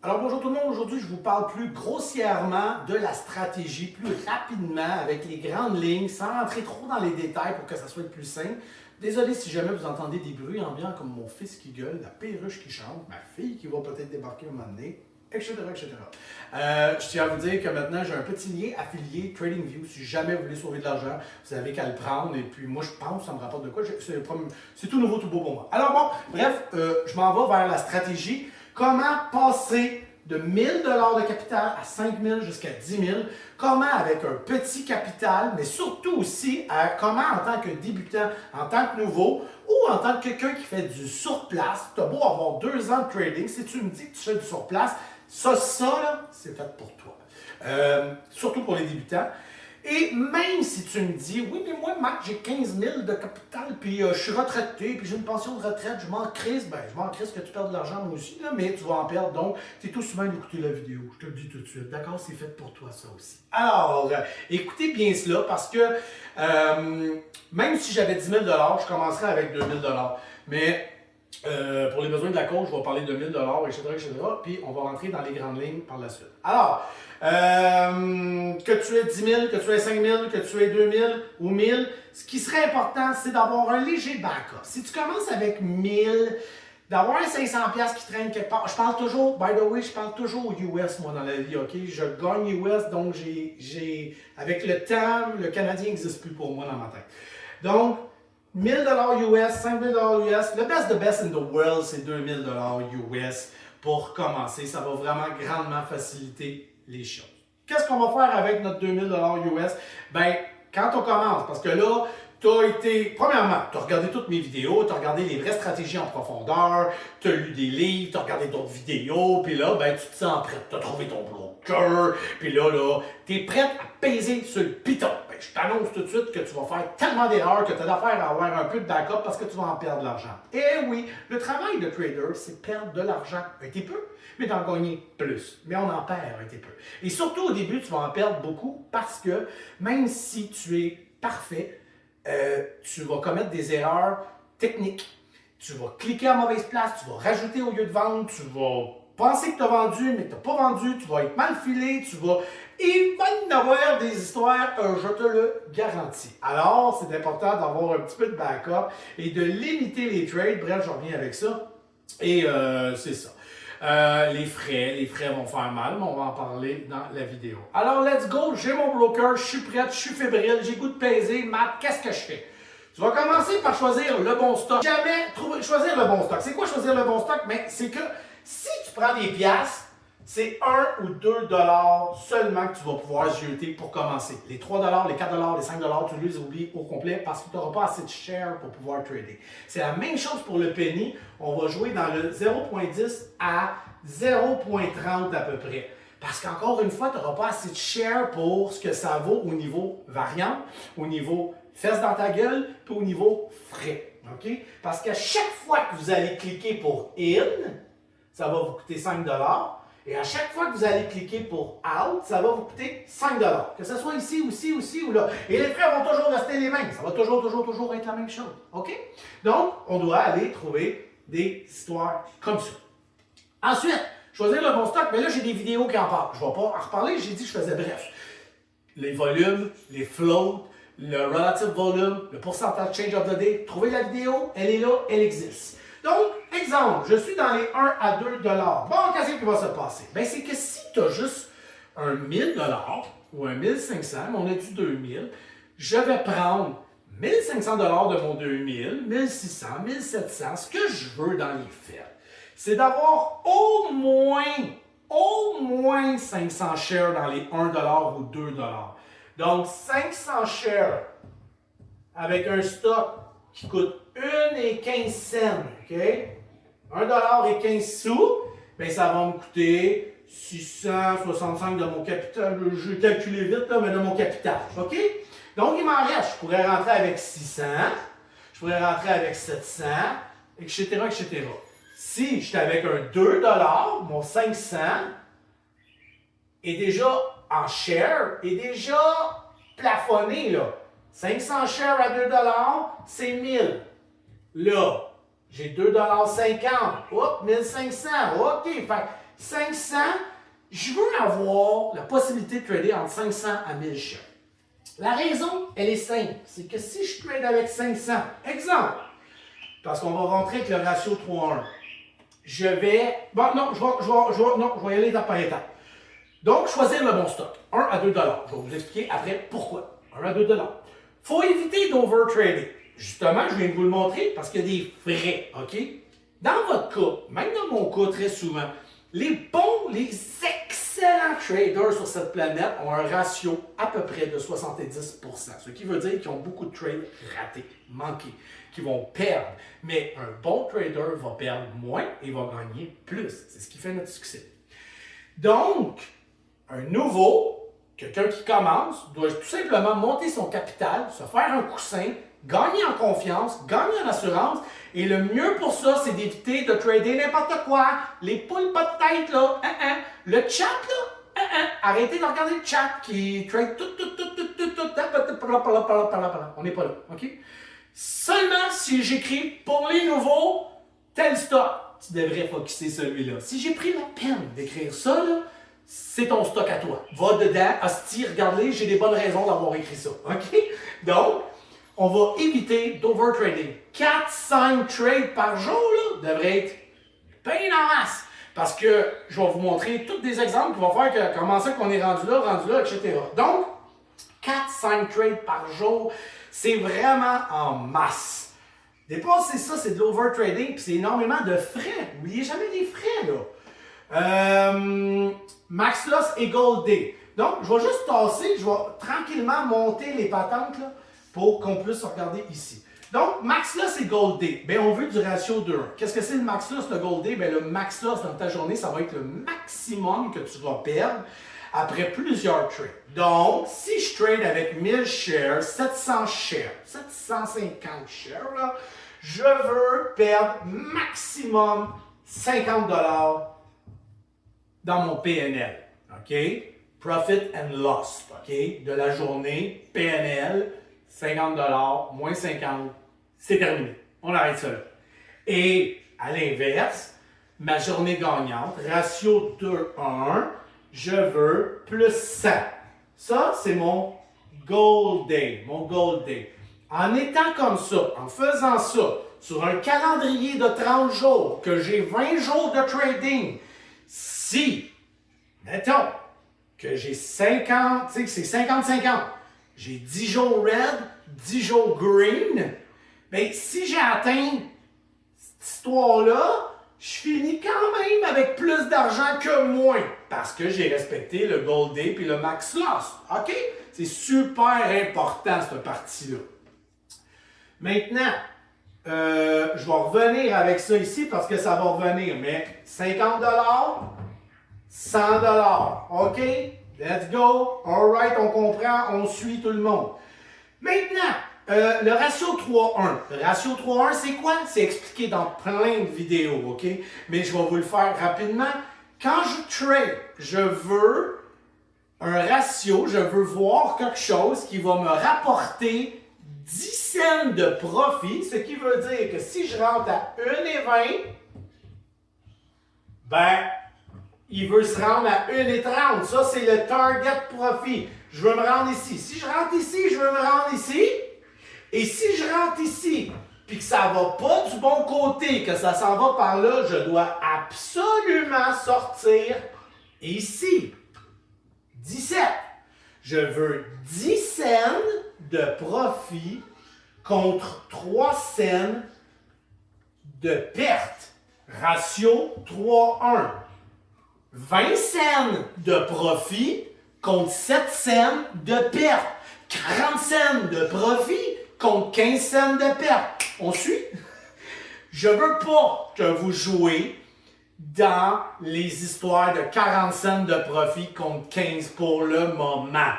Alors bonjour tout le monde, aujourd'hui je vous parle plus grossièrement de la stratégie, plus rapidement, avec les grandes lignes, sans rentrer trop dans les détails pour que ça soit plus simple. Désolé si jamais vous entendez des bruits ambiants comme mon fils qui gueule, la perruche qui chante, ma fille qui va peut-être débarquer un moment donné, etc. etc. Je tiens à vous dire que maintenant j'ai un petit lien affilié TradingView. Si jamais vous voulez sauver de l'argent, vous n'avez qu'à le prendre. Et puis moi je pense que ça me rapporte de quoi. C'est tout nouveau, tout beau pour moi. Alors bon, bref, je m'en vais vers la stratégie. Comment passer de 1000 $ de capital à 5000 jusqu'à 10 000? Comment avec un petit capital, mais surtout aussi comment en tant que débutant, en tant que nouveau ou en tant que quelqu'un qui fait du surplace, tu as beau avoir 2 ans de trading, si tu me dis que tu fais du surplace, ça là, c'est fait pour toi. Surtout pour les débutants. Et même si tu me dis, oui, mais moi, Marc, j'ai 15 000 de capital, puis je suis retraité, puis j'ai une pension de retraite, je m'en crisse, je m'en crisse que tu perds de l'argent moi aussi, là, mais tu vas en perdre, donc tu es tout souvent d'écouter la vidéo, je te le dis tout de suite, d'accord, c'est fait pour toi ça aussi. Alors, écoutez bien cela, parce que même si j'avais 10 000 $, je commencerais avec 2 000 $, mais pour les besoins de la cause, je vais parler de 1000 $, etc., puis on va rentrer dans les grandes lignes par la suite. Alors, que tu aies 10 000, que tu aies 5 000, que tu aies 2 000 ou 1000, ce qui serait important, c'est d'avoir un léger backup. Si tu commences avec 1000, d'avoir un 500$ qui traîne quelque part, je parle toujours, by the way, je parle toujours au US, moi, dans la vie, ok? Je gagne US, donc avec le temps, le Canadien n'existe plus pour moi dans ma tête. Donc, 1000 $ US, 5000 $ US, le best de best in the world, c'est 2000 $ US pour commencer. Ça va vraiment grandement faciliter les choses. Qu'est-ce qu'on va faire avec notre 2000 $ US? Ben, quand on commence, parce que là, premièrement, tu as regardé toutes mes vidéos, tu as regardé les vraies stratégies en profondeur, tu as lu des livres, tu as regardé d'autres vidéos, puis là, ben, tu te sens prêt, tu as trouvé ton broker, puis là, tu es prêt à peser sur le piton. Ben, je t'annonce tout de suite que tu vas faire tellement d'erreurs que tu as d'affaire à avoir un peu de backup parce que tu vas en perdre de l'argent. Et oui, le travail de trader, c'est perdre de l'argent un petit peu, mais d'en gagner plus. Mais on en perd un petit peu. Et surtout au début, tu vas en perdre beaucoup parce que même si tu es parfait, tu vas commettre des erreurs techniques. Tu vas cliquer à mauvaise place, tu vas rajouter au lieu de vendre, tu vas penser que tu as vendu, mais tu n'as pas vendu, tu vas être mal filé, il va y avoir des histoires, je te le garantis. Alors, c'est important d'avoir un petit peu de backup et de limiter les trades. Bref, je reviens avec ça. Et c'est ça. Les frais vont faire mal, mais on va en parler dans la vidéo. Alors, let's go, j'ai mon broker, je suis prête, je suis fébrile, j'ai goût de peser. Matt, qu'est-ce que je fais? Tu vas commencer par choisir le bon stock. Choisir le bon stock. C'est quoi choisir le bon stock? Mais c'est que si tu prends des piastres, c'est 1 ou 2 $ seulement que tu vas pouvoir jeter pour commencer. Les 3 $, les 4 $, les 5 $, tu les oublies au complet parce que tu n'auras pas assez de share pour pouvoir trader. C'est la même chose pour le penny. On va jouer dans le 0.10 à 0.30 à peu près. Parce qu'encore une fois, tu n'auras pas assez de share pour ce que ça vaut au niveau variant, au niveau fesses dans ta gueule, puis au niveau frais. Okay? Parce qu'à chaque fois que vous allez cliquer pour in, ça va vous coûter 5 $. Et à chaque fois que vous allez cliquer pour out, ça va vous coûter 5 $. Que ce soit ici, ou là. Et les frais vont toujours rester les mêmes. Ça va toujours être la même chose. OK? Donc, on doit aller trouver des histoires comme ça. Ensuite, choisir le bon stock. Mais là, j'ai des vidéos qui en parlent. Je ne vais pas en reparler. J'ai dit que je faisais bref. Les volumes, les floats, le relative volume, le pourcentage change of the day. Trouvez la vidéo. Elle est là. Elle existe. Donc, exemple, je suis dans les 1 à 2 $. Bon, qu'est-ce qui va se passer? Bien, c'est que si tu as juste un 1000 $ ou un 1500, mais on a du 2000, je vais prendre 1500 $ de mon 2000, 1600, 1700. Ce que je veux dans les faits, c'est d'avoir au moins 500 shares dans les 1 $ ou 2 $. Donc, 500 shares avec un stock qui coûte 1,15 $, OK? 1 $ et 15 sous, bien, ça va me coûter 665 de mon capital. J'ai calculé vite, là, mais de mon capital, OK? Donc, il m'en reste. Je pourrais rentrer avec 600, je pourrais rentrer avec 700, etc., etc. Si j'étais avec un 2 $, mon 500 est déjà en share, est déjà plafonné, là. 500 shares à 2 $, c'est 1000. Là, j'ai 2,50 $. Oups, 1500. OK. Fait 500, je veux avoir la possibilité de trader entre 500 à 1000 shares. La raison, elle est simple. C'est que si je trade avec 500, exemple, parce qu'on va rentrer avec le ratio 3-1, je vais... Bon, non, je vais y aller étape par étape. Donc, choisir le bon stock. 1 à 2 $. Je vais vous expliquer après pourquoi. 1 à 2 $. Il faut éviter d'overtrader. Justement, je viens de vous le montrer parce qu'il y a des frais, OK? Dans votre cas, même dans mon cas très souvent, les excellents traders sur cette planète ont un ratio à peu près de 70%. Ce qui veut dire qu'ils ont beaucoup de trades ratés, manqués, qui vont perdre. Mais un bon trader va perdre moins et va gagner plus. C'est ce qui fait notre succès. Donc, un nouveau, quelqu'un qui commence, doit tout simplement monter son capital, se faire un coussin, gagner en confiance, gagner en assurance. Et le mieux pour ça, c'est d'éviter de trader n'importe quoi. Les poules pas de tête, là. Le chat, là. Arrêtez de regarder le chat qui trade tout. On n'est pas là, OK? Seulement si j'écris pour les nouveaux, tel stock, tu devrais focuser celui-là. Si j'ai pris la peine d'écrire ça, là, c'est ton stock à toi. Va dedans, hostie, regarde-les, j'ai des bonnes raisons d'avoir écrit ça. OK? Donc, on va éviter d'overtrading. 4-5 trades par jour, là, devrait être bien en masse. Parce que je vais vous montrer tous des exemples qui vont faire que comment ça qu'on est rendu là, etc. Donc, 4-5 trades par jour, c'est vraiment en masse. Dépasser ça, c'est de l'overtrading, puis c'est énormément de frais. N'oubliez jamais les frais, là. Max loss égale D. Donc, je vais juste tasser, je vais tranquillement monter les patentes là, pour qu'on puisse regarder ici. Donc, max loss égale D. Bien, on veut du ratio de 1. Qu'est-ce que c'est le max loss, le goal D? Bien, le max loss dans ta journée, ça va être le maximum que tu vas perdre après plusieurs trades. Donc, si je trade avec 1000 shares, 700 shares, 750 shares, là, je veux perdre maximum 50 $ dans mon PNL, OK? Profit and loss, OK? De la journée, PNL, 50 $ moins 50, c'est terminé. On arrête ça là. Et à l'inverse, ma journée gagnante, ratio 2-1, je veux plus 100. Ça, c'est mon goal day, En étant comme ça, en faisant ça, sur un calendrier de 30 jours, que j'ai 20 jours de trading, si, mettons, que j'ai 50, tu sais que c'est 50-50, j'ai 10 jours red, 10 jours green, bien, si j'ai atteint cette histoire-là, je finis quand même avec plus d'argent que moins, parce que j'ai respecté le goal day puis le max loss. OK? C'est super important, cette partie-là. Maintenant, je vais revenir avec ça ici parce que ça va revenir, mais 50 $, 100 $. OK? Let's go. All right, on comprend, on suit tout le monde. Maintenant, le ratio 3-1. Le ratio 3-1, c'est quoi? C'est expliqué dans plein de vidéos, OK? Mais je vais vous le faire rapidement. Quand je trade, je veux un ratio, je veux voir quelque chose qui va me rapporter 10 cents de profit, ce qui veut dire que si je rentre à 1,20, ben, il veut se rendre à 1,30. Ça, c'est le target profit. Je veux me rendre ici. Si je rentre ici, je veux me rendre ici. Et si je rentre ici, puis que ça ne va pas du bon côté, que ça s'en va par là, je dois absolument sortir ici. 17. Je veux 10 cents de profit contre 3 cents de perte. Ratio 3-1. 20 cents de profit contre 7 cents de perte. 40 cents de profit contre 15 cents de perte. On suit? Je ne veux pas que vous jouez dans les histoires de 40 cents de profit contre 15 pour le moment.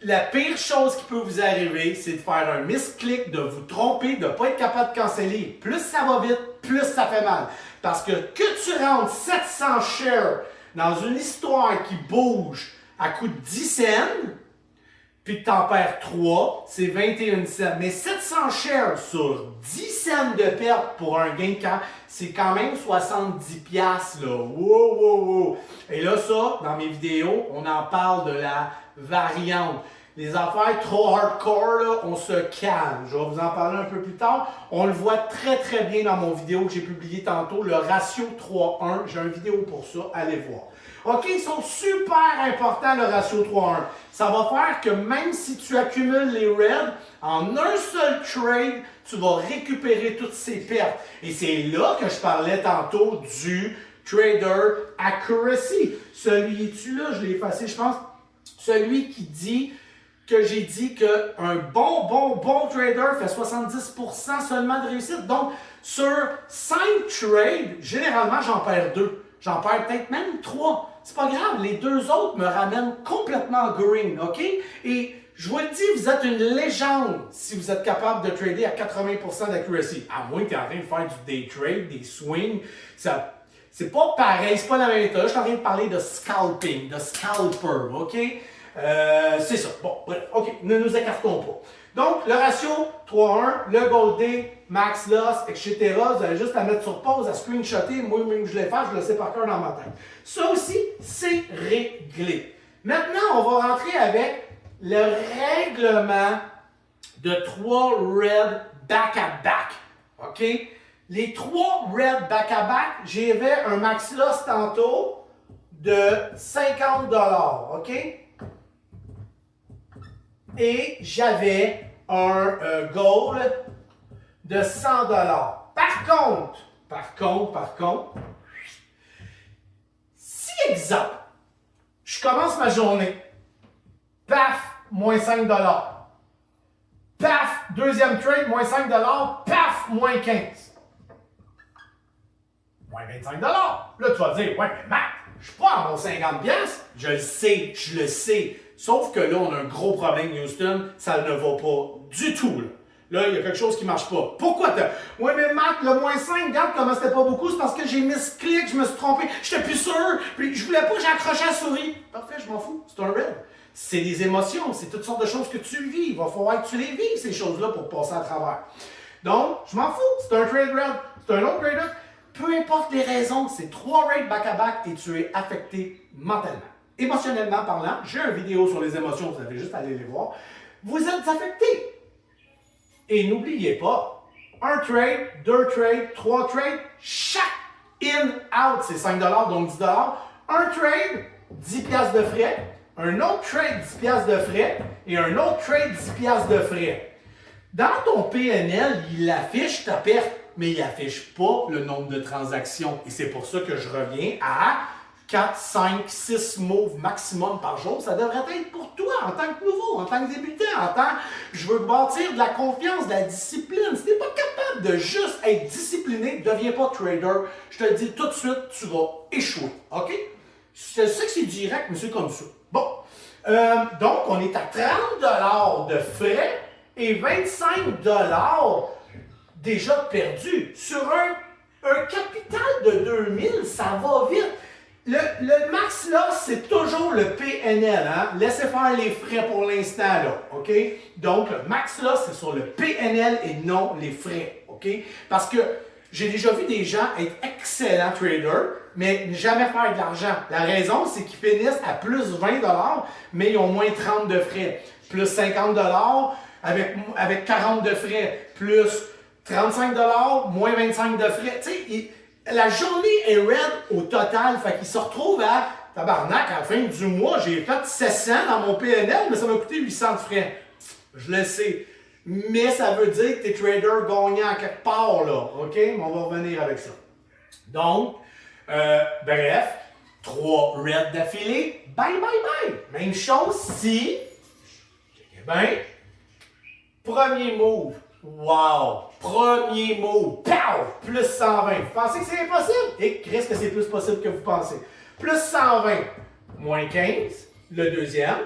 La pire chose qui peut vous arriver, c'est de faire un misclick, de vous tromper, de ne pas être capable de canceller. Plus ça va vite, plus ça fait mal. Parce que tu rentres 700 shares dans une histoire qui bouge à coût de 10 cents, puis que tu en perds 3, c'est 21 cents. Mais 700 shares sur 10 cents de perte pour un gain de camp, c'est quand même 70 piastres, là. Wow, wow, wow. Et là, ça, dans mes vidéos, on en parle de la variante. Les affaires trop hardcore, là, on se calme. Je vais vous en parler un peu plus tard. On le voit très, très bien dans mon vidéo que j'ai publié tantôt, le ratio 3-1. J'ai une vidéo pour ça, allez voir. OK, ils sont super importants, le ratio 3-1. Ça va faire que même si tu accumules les reds, en un seul trade, tu vas récupérer toutes ces pertes. Et c'est là que je parlais tantôt du trader accuracy. Celui-tu là, je l'ai effacé, je pense. Celui qui dit que j'ai dit qu'un bon trader fait 70% seulement de réussite. Donc, sur 5 trades, généralement, j'en perds 2. J'en perds peut-être même 3. C'est pas grave, les 2 autres me ramènent complètement green, OK? Et je vous le dis, vous êtes une légende si vous êtes capable de trader à 80% d'accuracy. À moins que tu es en train de faire du day trade, des swings. C'est pas pareil, c'est pas la même méthode. Je suis en train de parler de scalping, de scalper, OK? C'est ça. Bon, bref, OK, ne nous écartons pas. Donc, le ratio 3-1, le gold day, max loss, etc. Vous avez juste à mettre sur pause, à screenshotter. Moi, même je l'ai fait, je le sais par cœur dans ma tête. Ça aussi, c'est réglé. Maintenant, on va rentrer avec le règlement de 3 red back-à-back. OK? Les 3 red back-à-back, j'avais un max loss tantôt de 50 $. OK? Et j'avais un goal de 100 $. Par contre, si exemple, je commence ma journée, paf, moins 5 $. Paf, deuxième trade, moins 5 $, paf, moins 15. Moins 25 $. Là, tu vas dire, ouais, mais Matt, je suis pas à mon 50 piastres. Je le sais. Sauf que là, on a un gros problème, Houston. Ça ne va pas du tout, là. Là, il y a quelque chose qui ne marche pas. Pourquoi t'as... Ouais, mais Matt, le moins 5, regarde comment c'était pas beaucoup. C'est parce que j'ai mis ce clic, je me suis trompé. J'étais plus sûr. Puis je voulais pas, j'ai accroché la souris. Parfait, je m'en fous. C'est un red. C'est des émotions. C'est toutes sortes de choses que tu vis. Il va falloir que tu les vives, ces choses-là, pour passer à travers. Donc, je m'en fous. C'est un trade red. C'est un autre trader. Peu importe les raisons, c'est 3 raids back-à-back et tu es affecté mentalement. Émotionnellement parlant, j'ai une vidéo sur les émotions, vous avez juste à aller les voir. Vous êtes affecté. Et n'oubliez pas, un trade, 2 trades, 3 trades, chaque in-out, c'est 5 $, donc 10 $. Un trade, 10 piastres de frais. Un autre trade, 10 piastres de frais. Et un autre trade, 10 piastres de frais. Dans ton PNL, il affiche ta perte, mais il n'affiche pas le nombre de transactions. Et c'est pour ça que je reviens à 4, 5, 6 moves maximum par jour. Ça devrait être pour toi en tant que nouveau, en tant que débutant, en tant que je veux bâtir de la confiance, de la discipline. Si tu n'es pas capable de juste être discipliné, ne deviens pas trader. Je te le dis tout de suite, tu vas échouer. OK? Je sais que c'est direct, mais c'est comme ça. Bon. Donc, on est à 30 $ de frais et 25 $ déjà perdu. Sur un capital de 2000, ça va vite. Le max là, c'est toujours le PNL. Hein? Laissez faire les frais pour l'instant, là. OK? Donc, le max là, c'est sur le PNL et non les frais. OK? Parce que j'ai déjà vu des gens être excellents traders, mais jamais faire de l'argent. La raison, c'est qu'ils finissent à plus 20 $, mais ils ont moins 30 de frais. Plus 50 $ avec 40 de frais. Plus 35 $, moins 25 de frais. Tu sais, la journée est red au total. Fait qu'il se retrouve à tabarnak à la fin du mois. J'ai fait 700 dans mon PNL, mais ça m'a coûté 800 de frais. Je le sais. Mais ça veut dire que tu es trader gagnant à quelque part, là. OK? On va revenir avec ça. Donc, bref, 3 reds d'affilée. Bye, bye, bye. Même chose si... Ben, premier move. Wow! Premier mot, pow! Plus 120. Vous pensez que c'est impossible? Et qu'est-ce que c'est plus possible que vous pensez? Plus 120, moins 15, le deuxième,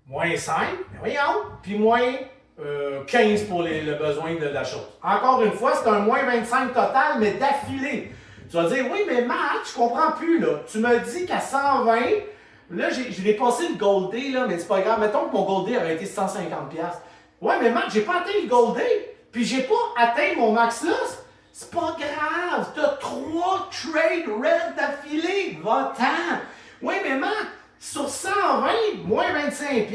moins 5, voyons, puis moins 15 pour le besoin de la chose. Encore une fois, c'est un moins 25 total, mais d'affilée. Tu vas dire, oui, mais Matt, je comprends plus, là. Tu me dis qu'à 120, Là, je l'ai passé le Gold Day, là, mais c'est pas grave. Mettons que mon Gold Day aurait été 150$. Ouais, mais Marc, j'ai pas atteint le Gold Day, puis j'ai pas atteint mon max loss. C'est pas grave, t'as 3 trades red d'affilée, va-t'en. Oui, mais Marc, sur 120, moins 25$,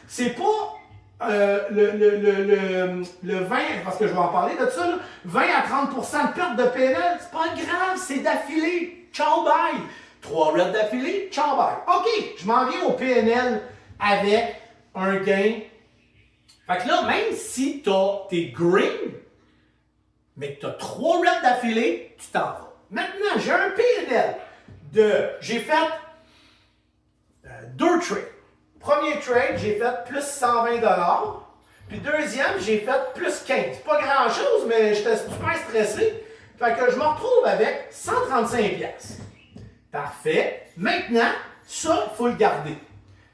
c'est pas le 20, parce que je vais en parler de ça, là, 20 à 30% de perte de PNL, c'est pas grave, c'est d'affilée. Ciao, bye. 3 reds d'affilée, ciao, bye. OK, je m'en viens au PNL avec un gain. Fait que là, même si tu as tes greens, mais que tu as 3 reds d'affilée, tu t'en vas. Maintenant, j'ai un PNL j'ai fait 2 trades. Premier trade, j'ai fait plus 120$. Puis deuxième, j'ai fait plus 15$. Pas grand-chose, mais j'étais super stressé. Fait que je me retrouve avec 135$. Parfait. Maintenant, ça, il faut le garder.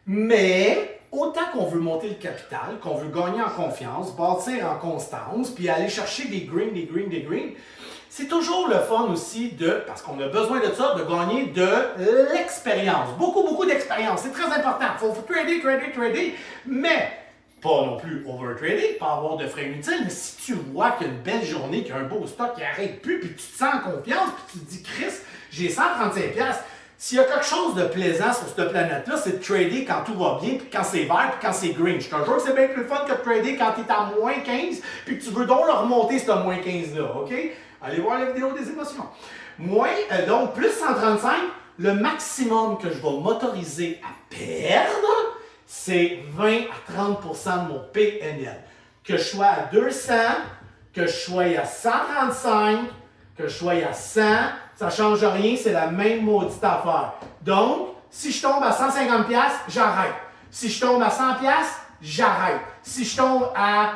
Mais, autant qu'on veut monter le capital, qu'on veut gagner en confiance, bâtir en constance, puis aller chercher des greens, c'est toujours le fun aussi parce qu'on a besoin de ça, de gagner de l'expérience. Beaucoup d'expérience. C'est très important. Il faut trader, mais pas non plus overtrader, pas avoir de frais inutiles. Mais si tu vois qu'il y a une belle journée, qu'il y a un beau stock qui n'arrête plus, puis tu te sens en confiance, puis tu te dis, Chris, j'ai 135$. S'il y a quelque chose de plaisant sur cette planète-là, c'est de trader quand tout va bien, puis quand c'est vert, puis quand c'est green. Je te jure que c'est bien plus fun que de trader quand tu es à moins 15, puis que tu veux donc le remonter, ce moins 15-là, OK? Allez voir la vidéo des émotions. Donc, plus 135, le maximum que je vais m'autoriser à perdre, c'est 20 à 30% de mon PNL. Que je sois à 200, que je sois à 135, que je sois à 100, ça ne change rien, c'est la même maudite affaire. Donc, si je tombe à 150$, j'arrête. Si je tombe à 100$, j'arrête. Si je tombe à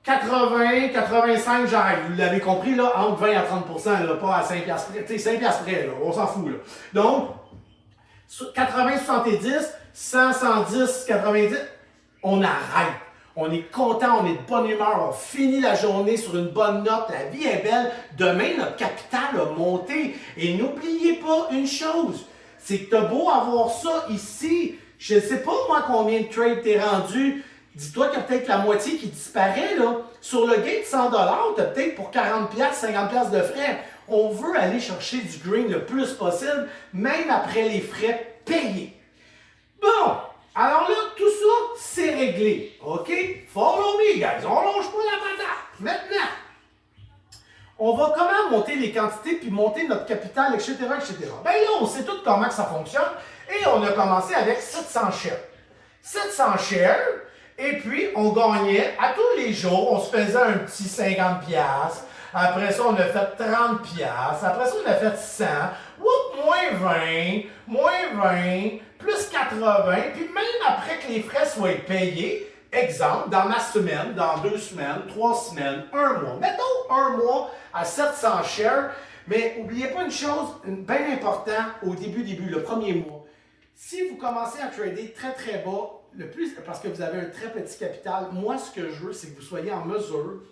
80, 85, j'arrête. Vous l'avez compris, là, entre 20 à 30%, là, pas à 5$ près. Tu sais, 5$ près, là, on s'en fout, là. Donc, 80, 70, 100, 110, 90, on arrête. On est content, on est de bonne humeur, on finit la journée sur une bonne note, la vie est belle. Demain, notre capital a monté. Et n'oubliez pas une chose, c'est que t'as beau avoir ça ici. Je ne sais pas, moi, combien de trades t'es rendu. Dis-toi qu'il y a peut-être la moitié qui disparaît, là. Sur le gain de 100$, tu as peut-être pour 40$, 50$ de frais. On veut aller chercher du green le plus possible, même après les frais payés. Bon, alors là, tout ça, c'est réglé. OK? Follow me, guys. On lâche pas la patate. Maintenant, on va comment monter les quantités puis monter notre capital, etc., etc. Ben là, on sait tout comment que ça fonctionne. Et on a commencé avec 700 shares. 700 shares. Et puis, on gagnait à tous les jours, on se faisait un petit 50$. Après ça, on a fait 30$. Après ça, on a fait 100$. Oups, moins 20, plus 80$. Puis même après que les frais soient payés, exemple, dans ma semaine, dans 2 semaines, 3 semaines, 1 mois. Mettons 1 mois à 700 shares. Mais n'oubliez pas une chose bien importante au début, le premier mois. Si vous commencez à trader très bas, parce que vous avez un très petit capital, moi, ce que je veux, c'est que vous soyez en mesure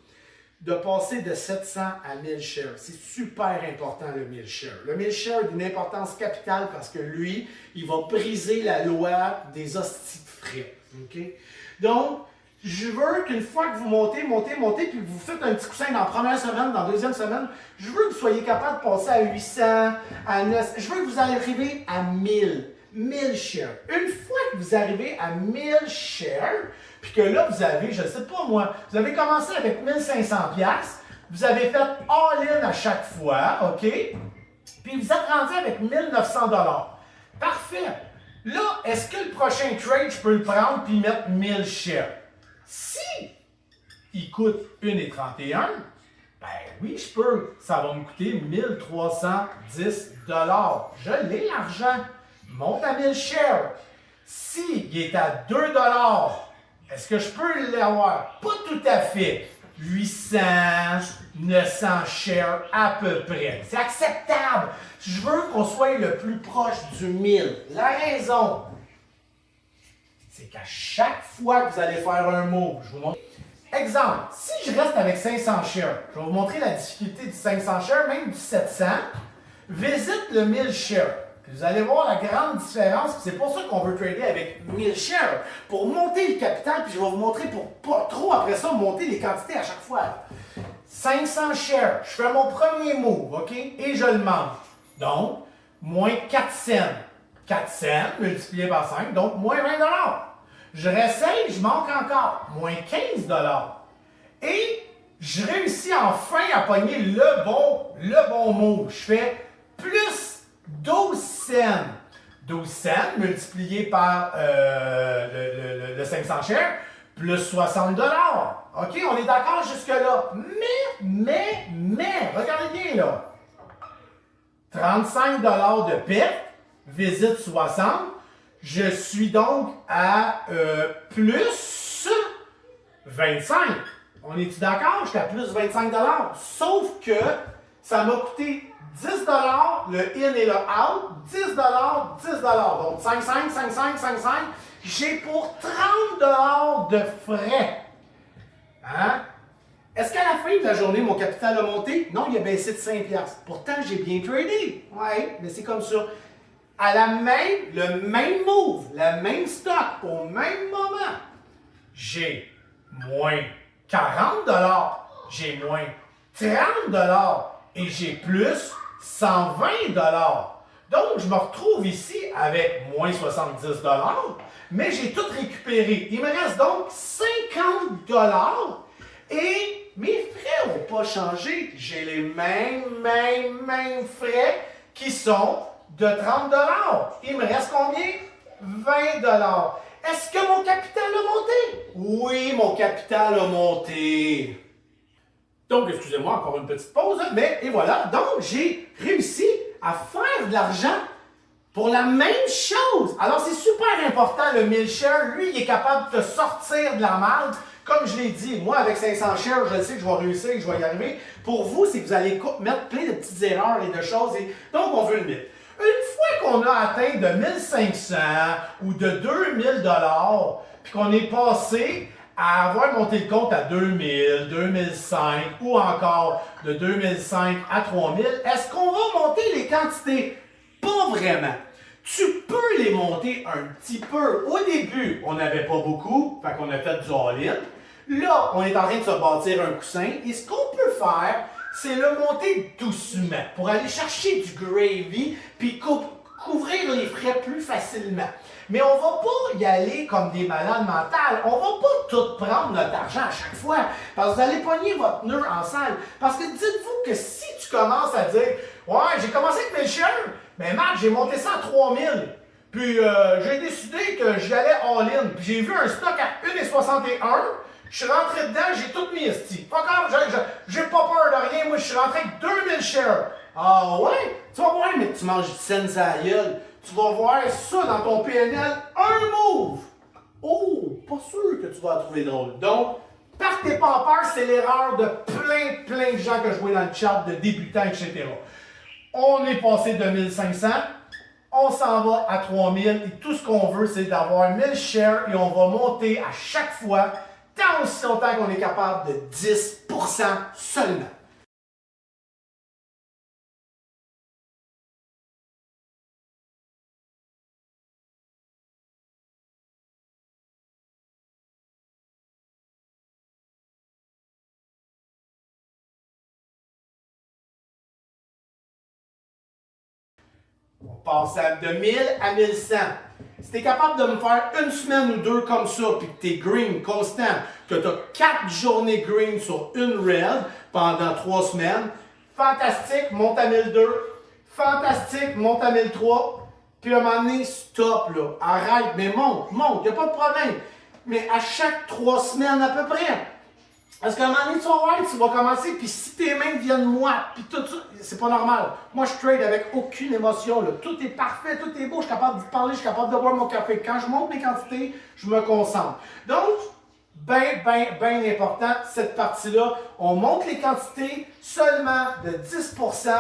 de passer de 700 à 1000 shares. C'est super important, le 1000 shares. Le 1000 shares a d'une importance capitale parce que lui, il va briser la loi des hosties de frais. Okay? Donc, je veux qu'une fois que vous montez, puis que vous faites un petit coussin dans la première semaine, dans la deuxième semaine, je veux que vous soyez capable de passer à 800, à 900. Je veux que vous arriviez à 1000. 1000 shares. Une fois que vous arrivez à 1000 shares, puis que là, vous avez, je ne sais pas moi, vous avez commencé avec 1500$, vous avez fait all-in à chaque fois, OK? Puis vous êtes rendu avec 1900$. Parfait. Là, est-ce que le prochain trade, je peux le prendre puis mettre 1000 shares? Si il coûte 1,31$, ben oui, je peux. Ça va me coûter 1310$. Je l'ai, l'argent. Monte à 1000 shares. S'il est à 2$, est-ce que je peux l'avoir? Pas tout à fait. 800, 900 shares à peu près. C'est acceptable. Je veux qu'on soit le plus proche du 1000. La raison, c'est qu'à chaque fois que vous allez faire un move, je vous montre. Exemple, si je reste avec 500 shares, je vais vous montrer la difficulté du 500 shares, même du 700. Visite le 1000 shares. Vous allez voir la grande différence, c'est pour ça qu'on veut trader avec 1000 shares. Pour monter le capital, puis je vais vous montrer pour pas trop après ça monter les quantités à chaque fois. 500 shares, je fais mon premier move, OK? Et je le mange. Donc, moins 4 cents. 4 cents multiplié par 5, donc moins 20 $. Je réessaye, je manque encore. Moins 15 $. Et je réussis enfin à pogner le bon move. Je fais plus 12 cents. 12 cents multiplié par le 500 shares, plus 60 $. OK, on est d'accord jusque-là. Mais, regardez bien là. 35 $ de perte, visite 60. Je suis donc à plus 25. On est-tu d'accord? J'étais à plus 25 $. Sauf que ça m'a coûté 10 $, le in et le out. 10 $, 10 $. Donc 5, 5, 5, 5, 5, 5. J'ai pour 30 $ de frais. Hein? Est-ce qu'à la fin de la journée, mon capital a monté? Non, il a baissé de 5 $. Pourtant, j'ai bien tradé. Oui, mais c'est comme ça. Le même move, le même stock, au même moment, j'ai moins 40 $, j'ai moins 30 $ et j'ai plus 120 $. Donc, je me retrouve ici avec moins 70 $, mais j'ai tout récupéré. Il me reste donc 50 $ et mes frais n'ont pas changé. J'ai les mêmes frais qui sont de 30 $. Il me reste combien? 20 $. Est-ce que mon capital a monté? Oui, mon capital a monté. Donc, excusez-moi, encore une petite pause, mais et voilà. Donc, j'ai réussi à faire de l'argent pour la même chose. Alors, c'est super important, le 1000 shares. Lui, il est capable de te sortir de la merde. Comme je l'ai dit, moi, avec 500 shares, je sais que je vais réussir, que je vais y arriver. Pour vous, c'est que vous allez mettre plein de petites erreurs et de choses. Et donc, on veut le mettre. Une fois qu'on a atteint de 1500 ou de 2000 $, puis qu'on est passé à avoir monté le compte à 2000, 2005 ou encore de 2005 à 3000, est-ce qu'on va monter les quantités? Pas vraiment. Tu peux les monter un petit peu. Au début, on n'avait pas beaucoup, fait qu'on a fait du all-in. Là, on est en train de se bâtir un coussin et ce qu'on peut faire, c'est le monter doucement pour aller chercher du gravy puis couvrir les frais plus facilement. Mais on va pas y aller comme des malades mentales. On va pas tout prendre notre argent à chaque fois parce que vous allez pogner votre nœud en salle. Parce que dites-vous que si tu commences à dire « Ouais, j'ai commencé avec 1000 shares, mais Marc, j'ai monté ça à 3000. Puis j'ai décidé que j'y allais all-in. Puis j'ai vu un stock à 1,61. Je suis rentré dedans, j'ai tout mis ici. Pas grave, j'ai pas peur de rien. Moi, je suis rentré avec 2000 shares. Ah ouais? Tu vas voir, mais tu manges du scène à la gueule. Tu vas voir ça dans ton PNL, un move. Oh, pas sûr que tu vas la trouver drôle. Donc, partez pas en peur, c'est l'erreur de plein de gens que je vois dans le chat, de débutants, etc. On est passé de 1500, on s'en va à 3000 et tout ce qu'on veut, c'est d'avoir 1000 shares et on va monter à chaque fois tant aussi longtemps qu'on est capable de 10% seulement. On passe de 1000 à 1100. Si tu es capable de me faire une semaine ou deux comme ça, puis que tu es green constant, que tu as 4 journées green sur une red pendant 3 semaines, fantastique, monte à 1002. Fantastique, monte à 1003. Puis à un moment donné, stop là, arrête, mais monte, il n'y a pas de problème. Mais à chaque 3 semaines à peu près. Parce qu'à un moment donné, tu vas voir, tu vas commencer, puis si tes mains deviennent moites, puis tout ça, c'est pas normal. Moi, je trade avec aucune émotion, là. Tout est parfait, tout est beau, je suis capable de vous parler, je suis capable de boire mon café. Quand je monte mes quantités, je me concentre. Donc, bien important, cette partie-là. On monte les quantités seulement de 10%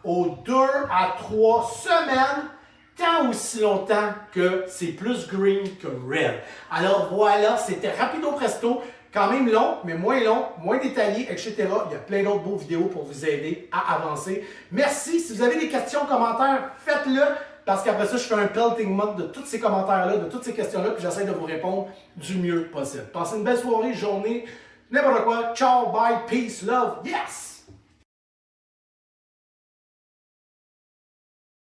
aux 2 à 3 semaines, tant aussi longtemps que c'est plus green que red. Alors voilà, c'était rapido presto. Quand même long, mais moins détaillé, etc. Il y a plein d'autres beaux vidéos pour vous aider à avancer. Merci. Si vous avez des questions, commentaires, faites-le. parce qu'après ça, je fais un pelting mock de tous ces commentaires-là, de toutes ces questions-là, puis j'essaie de vous répondre du mieux possible. Passez une belle soirée, journée, n'importe quoi. Ciao, bye, peace, love, yes!